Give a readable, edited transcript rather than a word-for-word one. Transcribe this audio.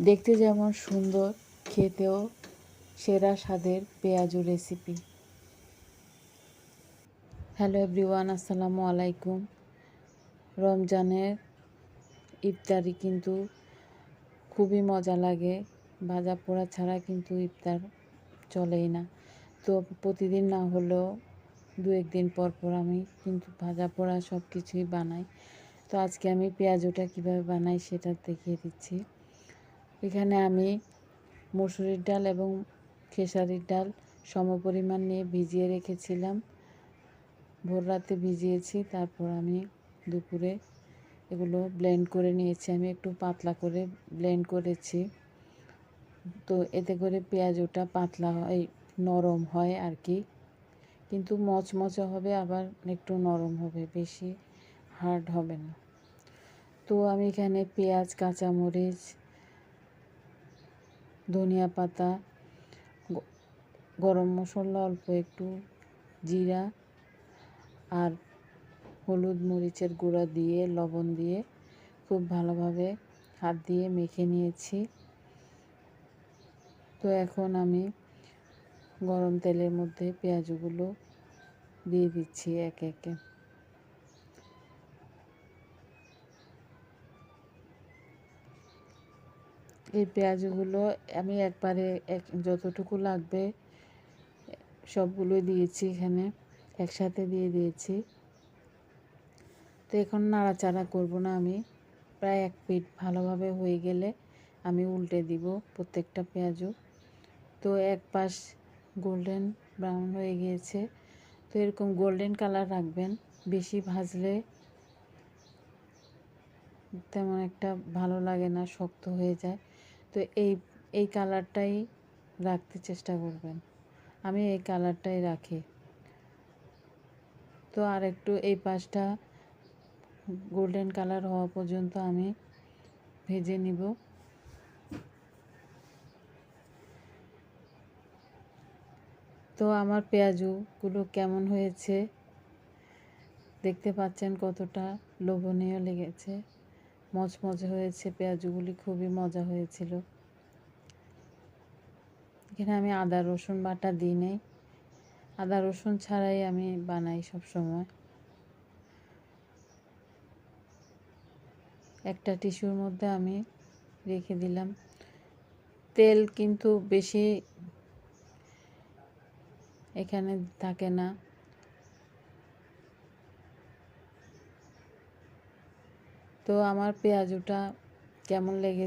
দেখতে যেমন সুন্দর, খেতেও সেরা স্বাদের পেঁয়াজু রেসিপি। হ্যালো এভরিওয়ান, আসসালামু আলাইকুম। রমজানের ইফতারি কিন্তু খুবই মজা লাগে। ভাজা পোড়া ছাড়া কিন্তু ইফতার চলেই না। তো প্রতিদিন না হলেও দু একদিন পর পর আমি কিন্তু ভাজা পোড়া সব কিছুই বানাই। তো আজকে আমি পেঁয়াজুটা কীভাবে বানাই সেটা দেখিয়ে দিচ্ছি। এখানে আমি মসুরির ডাল এবং খেসারির ডাল সমপরিমাণ নিয়ে ভিজিয়ে রেখেছিলাম। ভোর রাতে ভিজিয়েছি, তারপর আমি দুপুরে এগুলো ব্লেন্ড করে নিয়েছি। আমি একটু পাতলা করে ব্লেন্ড করেছি, তো এতে করে পেঁয়াজটা পাতলা হয়, নরম হয় আর কি। কিন্তু মচমচে হবে, আবার একটু নরম হবে, বেশি হার্ড হবে না। তো আমি এখানে পেঁয়াজ, কাঁচামরিচ, ধনিয়া পাতা, গরম মশলা অল্প একটু, জিরা আর হলুদ মরিচের গুঁড়া দিয়ে, লবণ দিয়ে খুব ভালোভাবে হাত দিয়ে মেখে নিয়েছি। তো এখন আমি গরম তেলের মধ্যে পেঁয়াজগুলো দিয়ে দিচ্ছি একে একে। এই পেঁয়াজগুলো আমি একবারে যতটুকু লাগবে সবগুলো দিয়েছি, এখানে একসাথে দিয়ে দিয়েছি। তো এখন নাড়াচাড়া করব না, আমি প্রায় এক পিঠ ভালোভাবে হয়ে গেলে আমি উল্টে দিব প্রত্যেকটা পেঁয়াজু। তো এক পাশ গোল্ডেন ব্রাউন হয়ে গিয়েছে। তো এরকম গোল্ডেন কালার রাখবেন, বেশি ভাজলে তেমন একটা ভালো লাগে না, শক্ত হয়ে যায়। তো এই কালারটাই রাখতে চেষ্টা করবেন। আমি এই কালারটাই রাখি। তো আর একটু এই পাশটা গোল্ডেন কালার হওয়া পর্যন্ত আমি ভেজে নিব। তো আমার পেঁয়াজগুলো কেমন হয়েছে দেখতে পাচ্ছেন, কতটা লোভনীয় লেগেছে, মচমচে হয়েছে। পেঁয়াজগুলি খুবই মজা হয়েছিল। এখানে আমি আদা রসুন বাটা দিই নাই, আদা রসুন ছাড়াই আমি বানাই সব সময়। একটা টিস্যুর মধ্যে আমি রেখে দিলাম। তেল কিন্তু বেশি এখানে থাকে না। তো আমার পেঁয়াজুটা কেমন লেগেছে